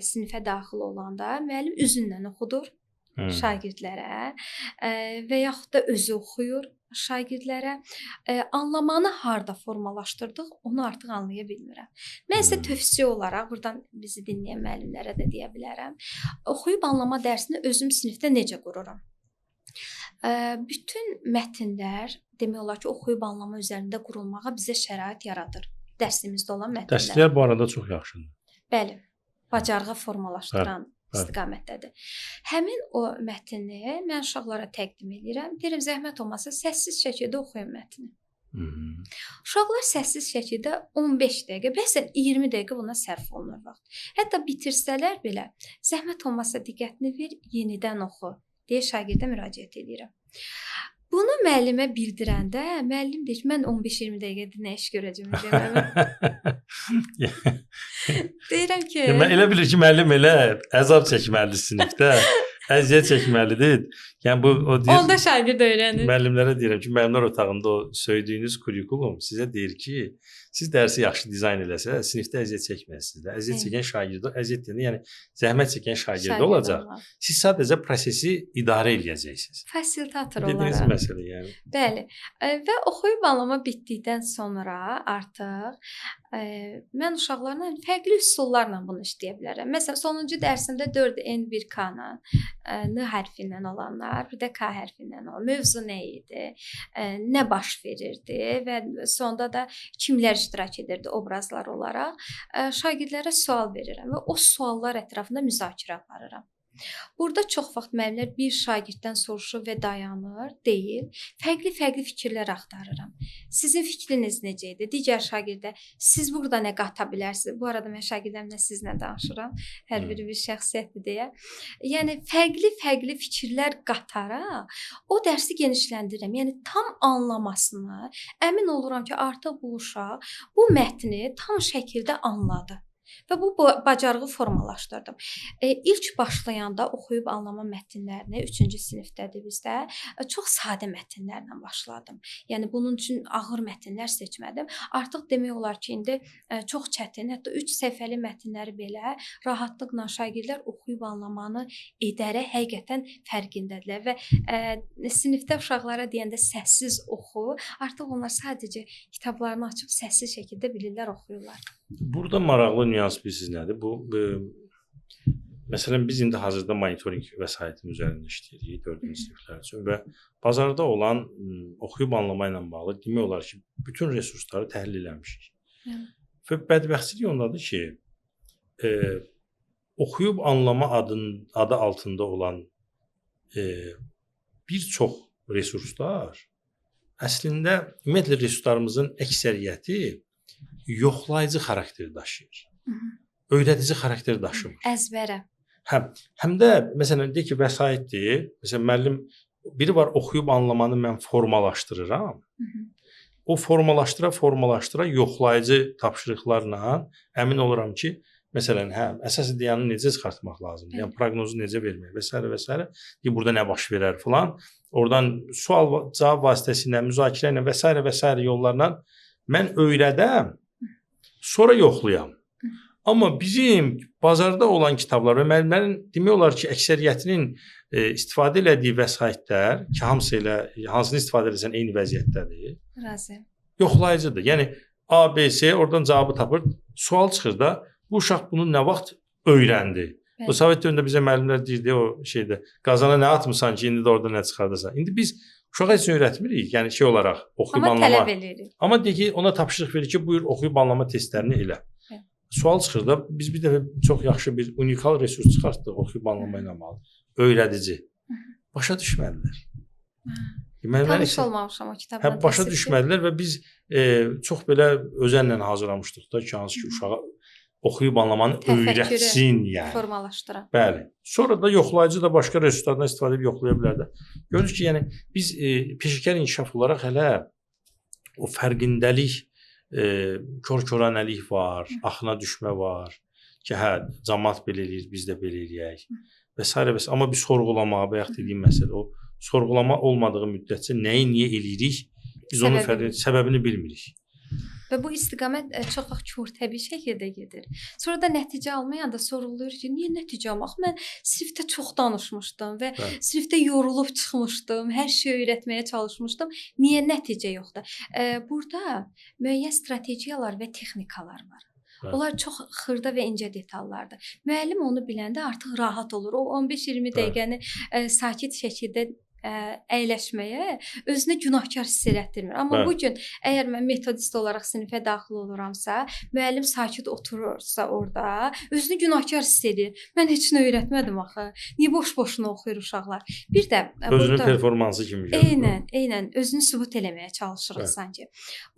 sinifə daxil olanda müəllim üzünlə oxudur şagirdlərə və yaxud da özü oxuyur şagirdlərə. Anlamanı harda formalaşdırdıq, onu artıq anlaya bilmirəm. Mən isə tövsiyə olaraq buradan bizi dinləyən müəllimlərə də deyə bilərəm. Oxuyub anlama dərsini özüm sinifdə necə qururam? Bütün mətnlər demək olar ki, oxuyub anlama üzərində qurulmağa bizə şərait yaradır. Dərsimizdə olan mətnlər. Dərslər bu arada çox yaxşıdır. Bəli, bacarığı formalaşdıran istiqamətdədir. Həmin o mətni mən uşaqlara təqdim edirəm. Deyirəm, zəhmət olmasa səssiz şəkildə oxuyun mətni. Uşaqlar səssiz şəkildə 15 dəqiqə, bəzən 20 dəqiqə buna sərf olunur vaxt. Hətta bitirsələr belə, zəhmət olmasa diqqətini ver, yenidən oxu deyə şagirdə müraciət edirəm. Bunu müəllimə bildirəndə müəllim deyir ki, mən 15-20 dəqiqədə nə iş görəcəm deməm. Deyirəm ki, elə bilir ki, müəllim elə əzab çəkməlidir sinifdə, əziyyət çəkməlidir. Yəni bu o deyir. Onda şagird öyrənir. Müəllimlərə deyirəm ki, müəllimlər otağında o söydüyünüz kurikulum sizə deyir ki, siz dərsi yaxşı dizayn eləsəz, sinifdə əziyyət çəkməzsiniz. Əziyyət çəkən şagird, əziyyət deyəndə, yəni zəhmət çəkən şagird olacaq. Siz sadəcə prosesi idarə edəcəksiniz. Fasilitator olaraq. Dediyiniz məsələ yəni. Bəli. Və oxuyub anlama bitdikdən sonra artıq mən uşaqlarla fərqli üsullarla bunu işləyə bilərəm. Məsələn, sonuncu dərsimdə 4N1K-la, N hərfi ilə olanlar, bir də K hərfi ilə olan mövzu nə idi, nə baş verirdi və sonda da kimlər iştirak edirdi obrazlar olaraq. Şagirdlərə sual verirəm və o suallar ətrafında müzakirə aparıram. Burada çox vaxt müəllimlər bir şagirddən soruşur və dayanır, deyil. Fərqli-fərqli fikirlər axtarıram. Sizin fikriniz necə idi? Digər şagirdə siz burada nə qata bilərsiniz? Bu arada mən şagirdlərimlə sizlə danışıram. Hər biri bir şəxsiyyətdir deyə. Yəni fərqli-fərqli fikirlər qataraq o dərsi genişləndirirəm. Yəni tam anlamasını əmin oluram ki, artıq bu uşaq bu mətni tam şəkildə anladı. Və bu bacarığı formalaşdırdım. İlk başlayanda oxuyub anlama mətnlərini 3-cü sinifdədir bizdə. Çox sadə mətnlərlə başladım. Yəni bunun üçün ağır mətnlər seçmədim. Artıq demək olar ki, indi çox çətin, hətta 3 səhifəli mətnləri belə rahatlıqla şagirdlər oxuyub anlamanı edərək həqiqətən fərqindədirlər və sinifdə uşaqlara deyəndə səssiz oxu, artıq onlar sadəcə kitablarını açıb səssiz şəkildə bilirlər, oxuyurlar. Burada maraqlı nüans bilirsiniz nədir? Bu məsələn biz indi hazırda monitorinq vəsaitinin üzərində işləyirik 4-cü siniflər üçün və bazarda olan oxuyub anlama ilə bağlı demək olar ki, bütün resursları təhlil etmişik. Və bədbəxtçilik ondadır ki, oxuyub anlama adı altında olan bir çox resurslar əslində ümumiyyətlə resurslarımızın əksəriyyəti yoxlayıcı xarakter daşıyır. Öyrədici xarakter daşımır. Əzbərə. Həm də məsələn deyək ki, vəsaitdir. Məsələn müəllim biri var oxuyub anlamanı mən formalaşdırıram. O formalaşdıra yoxlayıcı tapşırıqlarla əmin oluram ki, məsələn, əsas ideyanı necə çıxartmaq lazımdır? Yəni proqnozu necə vermək və s. Burada nə baş verər filan. Oradan sual-cavab vasitəsilə, müzakirə ilə və s. yollarla mən öyrədəm, sonra yoxlayam. Amma bizim bazarda olan kitablar və müəllimlərin demək olar ki, əksəriyyətinin istifadə elədiyi vəsaitlər ki, hamısı ilə hansını istifadə edirsən eyni vəziyyətdədir. Razı. Yoxlayıcıdır. Yəni A, B, C oradan cavabı tapır. Sual çıxır da bu uşaq bunu nə vaxt öyrəndi? O Sovet dövründə bizə müəllimlər deyirdi o şeydə qazana nə atmısan ki, indi də orada nə çıxardırsan. İndi biz uşağa heç nə öyrətmirik. Yəni şey olaraq oxuyub anlama. Amma tələb edirik. Amma deyək ki, ona tapşırıq verir ki, buyur oxuyub anlama testlərini elə. Sual çıxır da biz bir dəfə çox yaxşı bir unikal resurs çıxartdıq oxuyub anlama ilə bağlı. Öyrədici. Başa düşmədilər. Tanış olmamışam o kitabla. Başa düşmədilər və biz çox belə özəllə hazırlamışdıq da ki, hansı ki uşağa oxuyub anlamanı öyrətsin yəni. Formalaşdıran. Bəli. Sonra da yoxlayıcı da başqa resurslardan istifadə edib yoxlaya bilər də. Görürük ki, yəni biz peşəkar inkişaf olaraq hələ o fərqindəlik, kör-körənəlik var, axına düşmə var ki, cəmaət belə eləyir, biz də belə eləyək və s. Amma bir sorğulama, bayaq dediyim məsələ o sorğulama olmadığı müddətcə nəyi niyə eləyirik, biz onun səbəbini bilmirik. Və bu istiqamət çox vaxt körtəbii şəkildə gedir. Sonra da nəticə almayanda sorğulur ki, niyə nəticə almaq? Mən sinifdə çox danışmışdım və sinifdə yorulub çıxmışdım, hər şeyi öyrətməyə çalışmışdım. Niyə nəticə yoxdur? Burada müəyyən strategiyalar və texnikalar var. Onlar çox xırda və incə detallardır. Müəllim onu biləndə artıq rahat olur. O 15-20 dəqiqəni sakit şəkildə əyləşməyə özünə günahkar hiss elətdirmir. Amma bu gün əgər mən metodist olaraq sinifə daxil oluramsa, müəllim sakit oturursa orada, özünü günahkar hiss edir. Mən heç nə öyrətmədim axı. Niyə boş-boşuna oxuyur uşaqlar? Bir də özünün performansı kimi görür. Eynən, özünü sübut eləməyə çalışırıq sanki.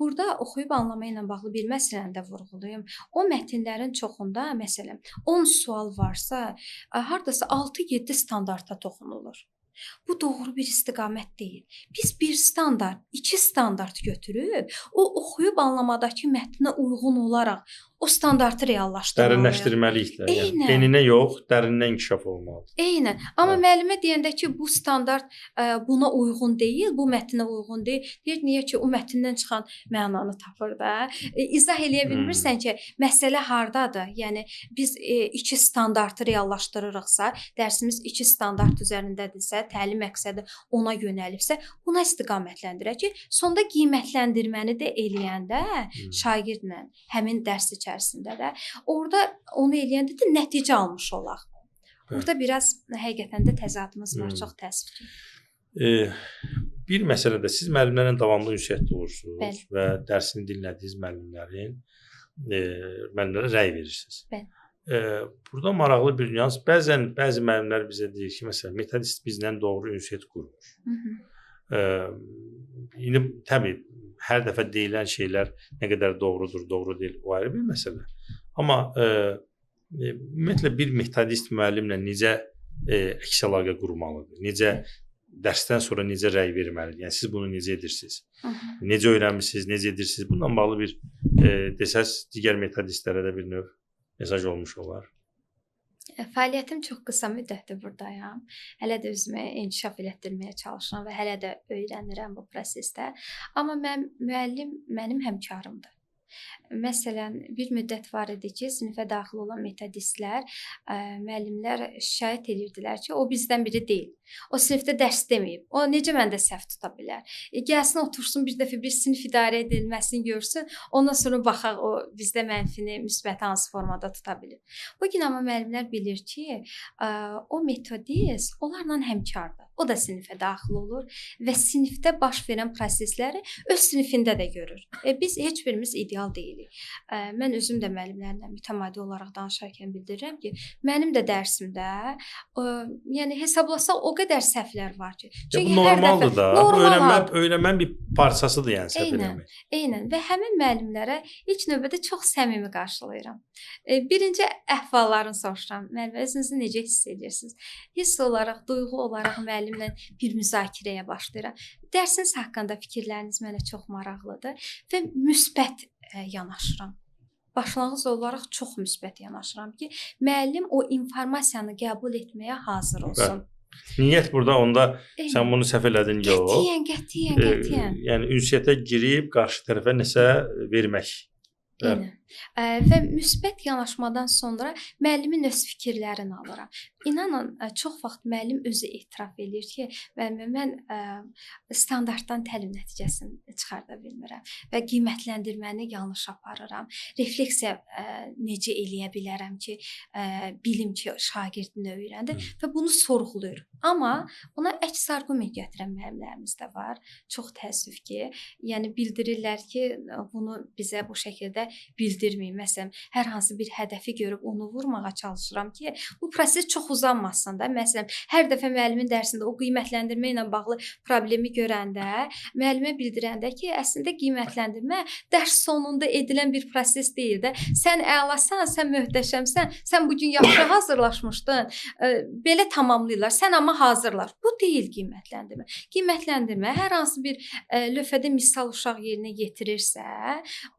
Burada oxuyub anlama ilə bağlı bir məsələni də vurğulayım. O mətnlərin çoxunda, məsələn, 10 sual varsa, hardasa 6-7 standarta toxunulur. Bu doğru bir istiqamət deyil. Biz bir standart, 2 standart götürüb, o oxuyub anlamadakı mətnə uyğun olaraq o standartı reallaşdırmalıyıq. Dərinləşdirməliyik də. Yəni eninə yox, dərindən inkişaf olmalıdır. Eynən. Amma müəllimə deyəndə ki, bu standart buna uyğun deyil, bu mətnə uyğun deyil. Deyir, niyə ki, o mətndən çıxan mənanı tapır da. İzah eləyə bilmirsən ki, məsələ hardadır? Yəni biz 2 standartı reallaşdırırıqsa, dərsimiz 2 standart üzərindədirsə, təlim məqsədi ona yönəlibsə, buna istiqamətləndirək ki, sonda qiymətləndirməni də eləyəndə şagirdlə həmin dərs içərisində də orada onu eləyəndə də nəticə almış olaq. Burada biraz həqiqətən də təzadımız var, çox təəssüf ki. Bir məsələdə siz müəllimlərlə davamlı ünsiyyətdə olursunuz və dərsini dinlədiyiniz müəllimlərə rəy verirsiniz. Burada maraqlı bir nüans. Bəzi müəllimlər bizə deyir ki, məsələn, metodist bizlə doğru ünsiyyət qurmur. İndi təbii hər dəfə deyilən şeylər nə qədər doğrudur, doğru deyil, o ayrı bir məsələ. Amma ümumiyyətlə bir metodist müəllimlə necə əks əlaqə qurmalıdır? Necə dərsdən sonra necə rəy verməlidir? Yəni siz bunu necə edirsiniz? Necə öyrənmisiniz, necə edirsiniz? Bununla bağlı bir desəz digər metodistlərə də bir növ mesaj olmuş olar. Fəaliyyətim çox qısa müddətdir burdayam. Hələ də özümü inkişaf elətdirməyə çalışıram və hələ də öyrənirəm bu prosesdə. Amma müəllim mənim həmkarımdır. Məsələn, bir müddət var idi ki, sinifə daxil olan metodistlər, müəllimlər şikayət edirdilər ki, o bizdən biri deyil. O sinifdə dərs deməyib. O necə məndə səhv tuta bilər? Gəlsin, otursun, bir dəfə bir sinif idarə edilməsini görsün, ondan sonra baxaq o bizdə mənfini, müsbət hansı formada tuta bilir. Bugün amma müəllimlər bilir ki, o metodist onlarla həmkardır. O da sinifə daxil olur və sinifdə baş verən prosesləri öz sinifində də görür. Biz heç birimiz ideal deyilik. Mən özüm də müəllimlərlə mütəmadi olaraq danışarkən bildirirəm ki, mənim də dərsimdə, yəni hesablasaq o qədər səhvlər var ki. Bu normaldır da. Bu öyrənmənin bir parçasıdır, yəni səhv eləmək. Eynən və həmin müəllimlərə ilk növbədə çox səmimi qarşılayıram. Birinci əhvallarını soruşuram. Müəllim, özünüzü necə hiss edirsiniz? Hiss olaraq, duyğu olaraq müəllimlə bir müzakirəyə başlayıram. Dərsiniz haqqında fikirləriniz mənə çox maraqlıdır və müsbət yanaşıram. Başlanğıc olaraq çox müsbət yanaşıram ki, müəllim o informasiyanı qəbul etməyə hazır olsun. Niyyət burada onda sən bunu səhv elədin, yox. Qətiyyən. Yəni ünsiyyətə girib qarşı tərəfə nəsə vermək. Eynən. Və müsbət yanaşmadan sonra müəllimin öz fikirlərini alıram. İnanın, çox vaxt müəllim özü etiraf edir ki, mən standartdan təlim nəticəsini çıxarda bilmirəm və qiymətləndirməni yanlış aparıram. Refleksiya necə eləyə bilərəm ki, bilim ki, şagird nə öyrəndi və bunu sorğuluyur. Amma buna əks arqument gətirən müəllimlərimiz də var. Çox təəssüf ki, yəni bildirirlər ki, bunu bizə bu şəkildə bildirməyin. Məsələn, hər hansı bir hədəfi görüb onu vurmağa çalışıram ki, bu proses çox uzanmasın da. Məsələn, hər dəfə müəllimin dərsində o qiymətləndirmə ilə bağlı problemi görəndə, müəllimə bildirəndə ki, əslində qiymətləndirmə dərs sonunda edilən bir proses deyil də. Sən əlasan, sən möhtəşəmsən, sən bu gün yaxşı hazırlaşmışdın. Belə tamamlayırlar. Sən amma hazırlaş. Bu deyil qiymətləndirmə. Qiymətləndirmə hər hansı bir lövhədə misal uşaq yerinə yetirirsə,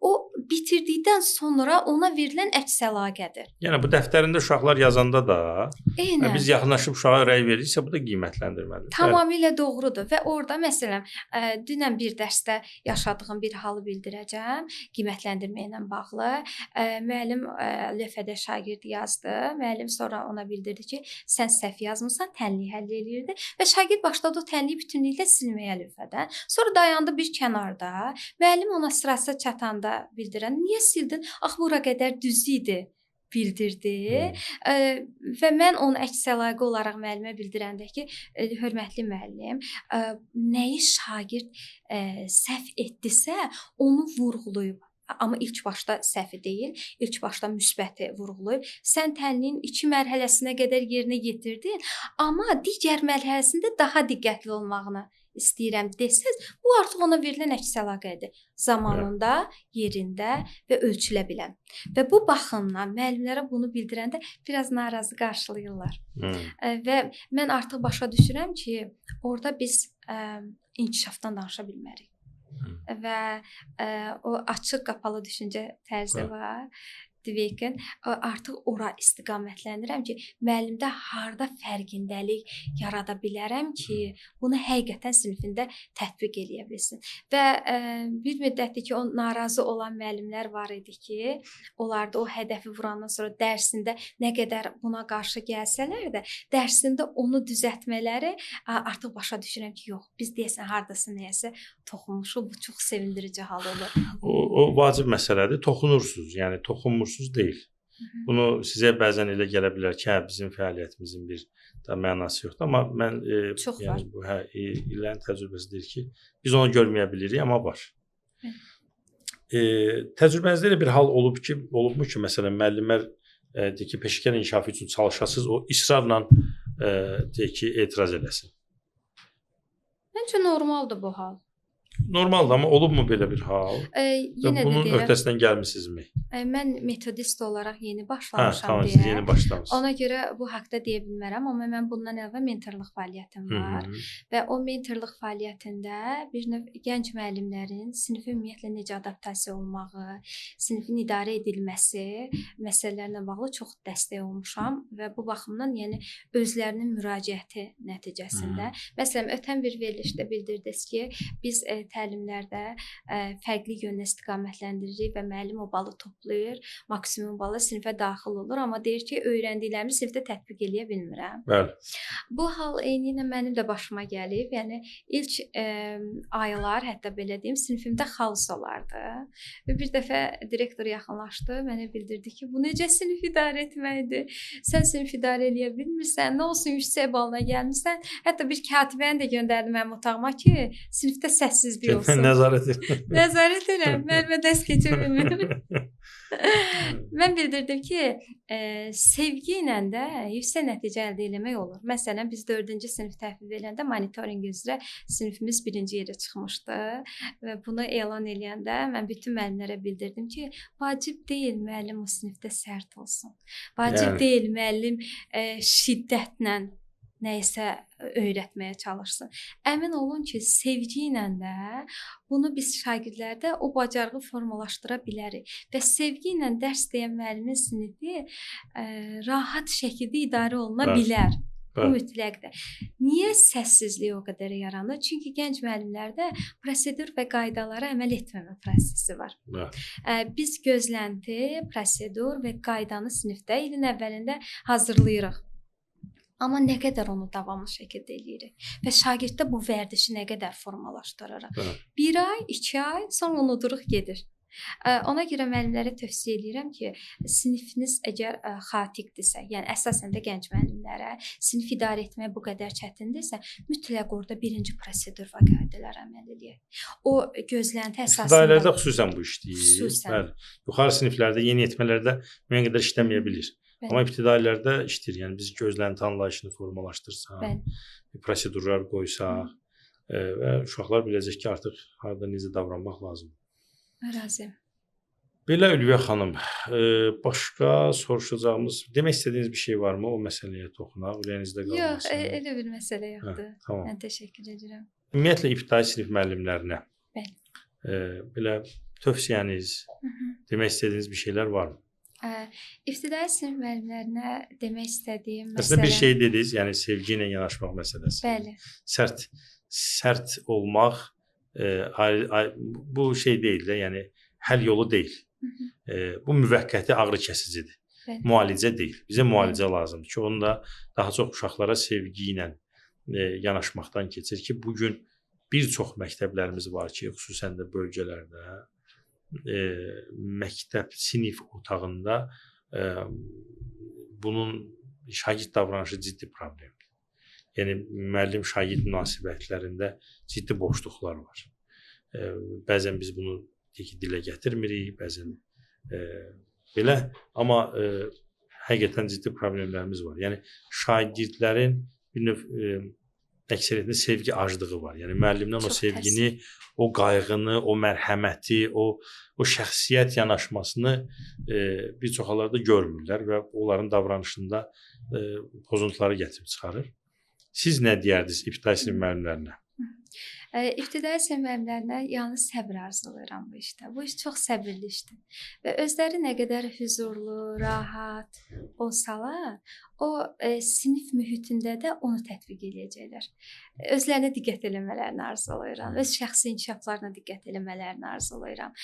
o bitirdikdən sonra ona verilən əks əlaqədir. Yəni bu dəftərində uşaqlar yazanda da biz yaxınlaşıb uşağa rəy verirsə, bu da qiymətləndirmədir. Tamamilə doğrudur və orada məsələn, dünən bir dərsdə yaşadığım bir halı bildirəcəm, qiymətləndirmə ilə bağlı. Müəllim lövhədə şagird yazdı. Müəllim sonra ona bildirdi ki, sən səhv yazmısan, tənliyi həll eləyirdi və şagird başladı o tənliyi bütünlüklə silməyə lövhədən. Sonra dayandı bir kənarda. Müəllim ona sırası çatanda bildirən, niyə sildin? Ax, bura qədər düz idi. Bildirdi və mən onu əks əlaqə olaraq müəllimə bildirəndə ki, hörmətli müəllim, nəyi şagird səhv etdisə, onu vurğulayıb. Amma ilk başda səhvi deyil, ilk başda müsbəti vurğulayıb. Sən tənliyin 2 mərhələsinə qədər yerinə yetirdin, amma digər mərhələsində daha diqqətli olmağını istəyirəm desəz, bu artıq ona verilən əks əlaqədir. Zamanında, yerində və ölçülə bilən. Və bu baxımdan müəllimlərə bunu bildirəndə biraz narazı qarşılayırlar. Və mən artıq başa düşürəm ki, orada biz inkişafdan danışa bilmərik. Və o açıq qapalı düşüncə tərzi var. Dveykin, artıq ora istiqamətlənirəm ki, müəllimdə harda fərqindəlik yarada bilərəm ki, bunu həqiqətən sinifində tətbiq eləyə bilsin. Və bir müddətdir ki, o narazı olan müəllimlər var idi ki, onlar da o hədəfi vurandan sonra dərsində nə qədər buna qarşı gəlsələr də, dərsində onu düzəltmələri artıq başa düşürəm ki, yox, biz deyəsən hardasa nəyəsə toxunmuşuq, bu çox sevindirici hal olur. O vacib məsələdir, toxunursunuz, yəni toxunmursuz deyil. Bunu sizə bəzən elə gələ bilər ki, bizim fəaliyyətimizin bir mənası yoxdur, amma mən yəni bu illərin təcrübəsi deyir ki, biz onu görməyə bilirik, amma var. Təcrübənizdə elə bir hal olubmu ki, məsələn müəllimlər deyək ki, peşəkar inkişafı üçün çalışasınız, o israrla deyək ki, etiraz eləsin. Məncə normaldır bu hal. Normaldır, amma olubmu belə bir hal? Yenə də Bunun deyirəm, öhdəsindən gəlmisinizmi? mən metodist olaraq yeni Hə, başlamışam tamam, siz deyə. yeni başlamısınız. Ona görə bu haqqda deyə bilmərəm, amma mən bundan əvvəl mentorluq fəaliyyətim var və o mentorluq fəaliyyətində bir növ gənc müəllimlərin sinifə ümumiyyətlə necə adaptasiya olmağı, sinifin idarə edilməsi məsələlərlə bağlı çox dəstək olmuşam və bu baxımdan, yəni özlərinin müraciəti nəticəsində, məsələn, ötən bir verilişdə bildirdiniz ki, biz təlimlərdə fərqli yönlə istiqamətlendiririk və müəllim o balı toplayır, maksimum balla sinifə daxil olur, amma deyir ki, öyrəndiklərimi sinifdə tətbiq eləyə bilmirəm. Bəli. Bu hal eyni ilə mənim də başıma gəlib. Yəni ilk aylar, hətta belə deyim, sinifimdə xaos olardı. Və bir dəfə direktor yaxınlaşdı, mənə bildirdi ki, bu necə sinif idarə etməkdir? Sən sinif idarə eləyə bilmirsən, nə olsun yüksək balla gəlmisən? Hətta bir katibəni də göndərdi mənim otağıma ki, sinifdə səssizlik olsun. Nəzarət et. Nəzarət edirəm, müəllimə dərs keçə bilmirəm. Mən bildirdim ki, sevgi ilə də yüksək nəticə əldə etmək olur. Məsələn, biz 4-cü sinif təhvil verəndə monitorinq üzrə sinifimiz 1-ci yerə çıxmışdı və bunu elan eləyəndə mən bütün müəllimlərə bildirdim ki, vacib deyil müəllim o sinifdə sərt olsun. Vacib deyil müəllim şiddətlə nəyisə öyrətməyə çalışsın. Əmin olun ki, sevgi ilə də bunu biz şagirdlərdə o bacarığı formalaşdıra bilərik və sevgi ilə dərs deyən müəllimin sinifi rahat şəkildə idarə oluna bilər. Bu mütləqdir. Niyə səssizlik o qədər yaranır? Çünki gənc müəllimlərdə prosedur və qaydalara əməl etməmə prosesi var. Biz gözlənti, prosedur və qaydanı sinifdə ilin əvvəlində hazırlayırıq. Amma nə qədər onu davamlı şəkildə eləyirik və şagirddə bu vərdişi nə qədər formalaşdırırıq. 1 ay, 2 ay, sonra unuduruq gedir. Ona görə müəllimlərə tövsiyə edirəm ki, sinifiniz əgər xatikdirsə, yəni əsasən də gənc müəllimlərə sinif idarə etmək bu qədər çətindirsə, mütləq orada birinci prosedur və qaydalara əməl eləyək. O gözlənti əsasında. İbtidailərdə xüsusən bu işləyir. Xüsusən. Bəli. Yuxarı siniflərdə, yeni yetmələrdə müəyyən qədər işləməyə bilir. Bəli. Amma ibtidailərdə işləyir. Yəni biz gözlənti anlayışını formalaşdırsaq, prosedurlar qoysaq və uşaqlar biləcək ki, artıq harda necə davranmaq lazımdır. Razıyam. Belə Ülviyə xanım, başqa soruşacağımız, demək istədiyiniz bir şey varmı o məsələyə toxunaq, ürəyinizdə qalmasın? Yox, elə bir məsələ yoxdur. Tamam. Mən təşəkkür edirəm. Ümumiyyətlə ibtidai sinif müəllimlərinə belə tövsiyəniz, demək istədiyiniz bir şeylər varmı? İbtidai sinif müəllimlərinə demək istədiyim məsələ. Əslində bir şey dediniz, yəni sevgi ilə yanaşmaq məsələsi. Bəli. Sərt olmaq bu şey deyil də, yəni həll yolu deyil. Bu müvəqqəti ağrı kəsicidir. Bəli. Müalicə deyil. Bizə müalicə lazımdır ki, onu da daha çox uşaqlara sevgi ilə yanaşmaqdan keçir ki, bu gün bir çox məktəblərimiz var ki, xüsusən də bölgələrdə məktəb sinif otağında bunun şagird davranışı ciddi problemdir. Yəni müəllim şagird münasibətlərində ciddi boşluqlar var. Bəzən biz bunu dilə gətirmirik, bəzən belə, amma həqiqətən ciddi problemlərimiz var. Yəni şagirdlərin bir növ əksəriyyətində sevgi aclığı var. Yəni müəllimdən o sevgini, o qayğını, o mərhəməti, o şəxsiyyət yanaşmasını bir çox hallarda görmürlər və onların davranışında pozuntuları gətirib çıxarır. Siz nə deyərdiniz ibtidai sinif müəllimlərinə? İbtidai sinif müəllimlərinə yalnız səbr arzulayıram bu işdə. Bu iş çox səbirli işdir. Və özləri nə qədər huzurlu, rahat olsalar, o sinif mühitində də onu tətbiq edəcəklər. Özlərinə diqqət eləmələrini arzulayıram. Öz şəxsi inkişaflarına diqqət eləmələrini arzulayıram.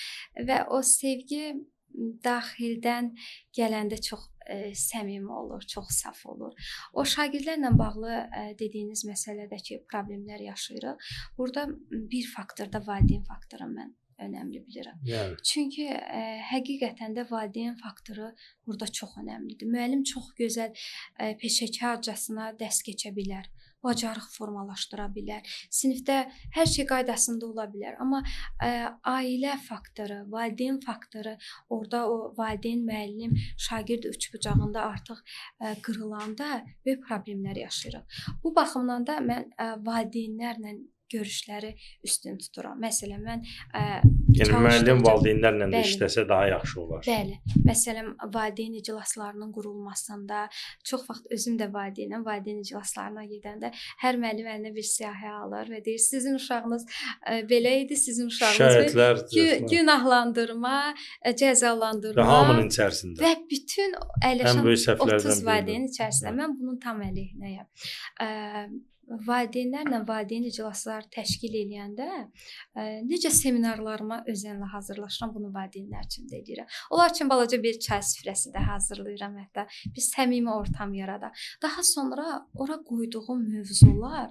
Və o sevgi daxildən gələndə çox səmimi olur, çox saf olur. O şagirdlərlə bağlı dediyiniz məsələdəki problemlər yaşayırıq. Burada bir faktor da valideyn faktoru mən önəmli bilirəm. Yəni. Çünki həqiqətən də valideyn faktoru burada çox önəmlidir. Müəllim çox gözəl peşəkarcasına dərs keçə bilər. bacarıq formalaşdıra bilər. Sinifdə hər şey qaydasında ola bilər, amma ailə faktoru, valideyn faktoru, orada o valideyn, müəllim, şagird üçbucağında artıq qırılanda böyük problemlər yaşayırıq. Bu baxımdan da mən valideynlərlə görüşləri üstün tuturam. Məsələn, mən Yəni müəllim valideynlərlə də Bəli. işləsə daha yaxşı olar. Bəli. Məsələn, valideyn iclaslarının qurulmasında çox vaxt özüm də valideynəm. Valideyn iclaslarına gedəndə hər müəllim əlinə bir siyahı alır və deyir: "Sizin uşağınız belə idi, sizin uşağınız Şikayətlər, günahlandırma, cəzalandırma və hamının içərisində. və bütün Ən əyləşən böyük səhvlərdən 30 biri. valideyn içərisində mən bunun tam əleyhinəyəm. Valideynlərlə valideyn iclasları təşkil eləyəndə necə seminarlarıma özənlə hazırlaşıram, bunu valideynlər üçün də edirəm. Onlar üçün balaca bir çay süfrəsi də hazırlayıram hətta. Bir səmimi ortam yaradaq. Daha sonra ora qoyduğum mövzular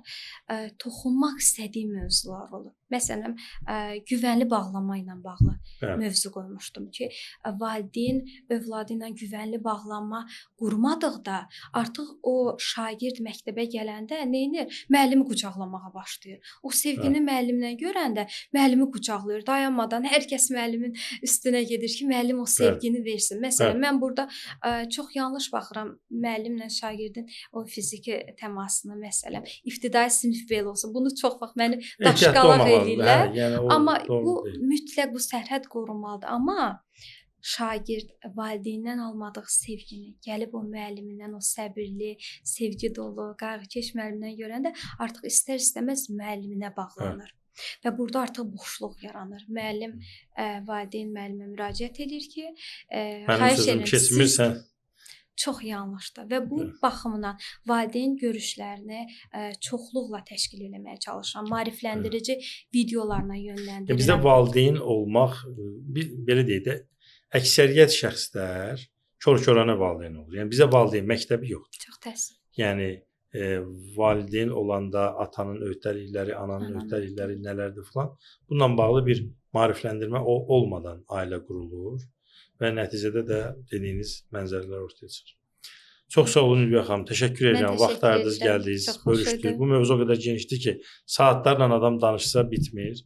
toxunmaq istədiyim mövzular olur. Məsələn, güvənli bağlama ilə bağlı mövzu qoymuşdum ki, valideyn övladı ilə güvənli bağlanma qurmadıqda artıq o şagird məktəbə gələndə nə edir? Müəllimi qucaqlamağa başlayır. O sevgini müəllimdən görəndə müəllimi qucaqlayır. Dayanmadan hər kəs müəllimin üstünə gedir ki, müəllim o sevgini versin. Məsələn, mən burada çox yanlış baxıram müəllimlə şagirdin o fiziki təmasını, məsələn, ibtidai sinif belə olsa, bunu çox vaxt məni daşqalaq eləyirlər. Amma bu mütləq bu sərhəd qorunmalıdır. Amma şagird valideyndən almadığı sevgini gəlib o müəllimindən o səbirli, sevgi dolu, qayğıkeş müəllimdən görəndə artıq istər-istəməz müəlliminə bağlanır. Və burada artıq boşluq yaranır. Müəllim valideyn müəllimə müraciət edir ki, mənim sözüm keçmirsə çox yanlışdır və bu baxımdan valideyn görüşlərini çoxluqla təşkil etməyə çalışıram. Maarifləndirici videolarla yönləndirirəm. Bizdə valideyn olmaq, belə deyək də, əksəriyyət şəxslər kör-körənə valideyn olur. Yəni bizə valideyn məktəbi yoxdur. Çox təəssüf. Yəni valideyn olanda atanın öhdəlikləri, ananın öhdəlikləri nələrdir filan, bununla bağlı bir maarifləndirmə olmadan ailə qurulur və nəticədə də dediyiniz mənzərələr ortaya çıxır. Çox sağ olun Ülviyə xanım. Təşəkkür edirəm. Vaxt ayırdınız, gəldiniz, bölüşdük. Bu mövzu o qədər genişdir ki, saatlarla adam danışsa bitmir.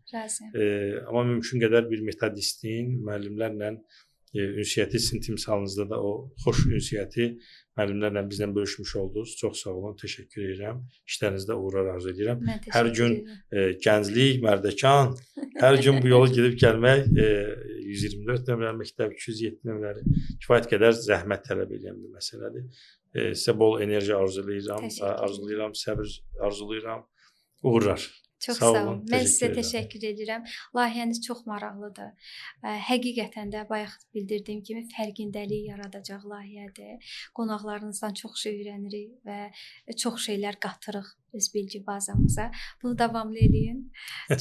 Amma mümkün qədər bir metodistin, müəllimlərlə ünsiyyəti sizin timsalınızda da o xoş ünsiyyəti müəllimlərlə bizlə bölüşmüş oldunuz. Çox sağ olun, təşəkkür edirəm. İşlərinizdə uğurlar arzu edirəm. Hər gün gənclik, mərdəkan, hər gün bu yolu gedib gəlmək 124 nömrəli məktəb, 207 nömrəli kifayət qədər zəhmət tələb edən bir məsələdir. Sizə bol enerji arzulayıram, səbir arzulayıram. Uğurlar. Çox sağ olun. Mən sizə təşəkkür edirəm. Layihəniz çox maraqlıdır. Həqiqətən də bayaq bildirdiyim kimi fərqindəlik yaradacaq layihədir. Qonaqlarınızdan çox şey öyrənirik və çox şeylər qatırıq öz bilgi bazamıza. Bunu davamlı eləyin.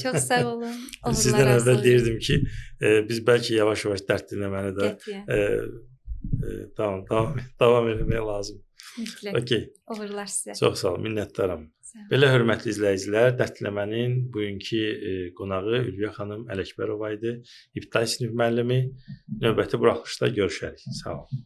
Çox sağ olun. Sizdən əvvəl deyirdim ki, biz bəlkə yavaş-yavaş dərd dinləməni də davam etməyə lazım. Mütləq. Okay. Uğurlar sizə. Çox sağ olun, minnətdaram. Belə hörmətli izləyicilər, Dərddiləmənin bugünkü qonağı Ülviyə xanım Ələkbərova idi. İbtidai sinif müəllimi. Növbəti buraxılışda görüşərik. Sağ olun.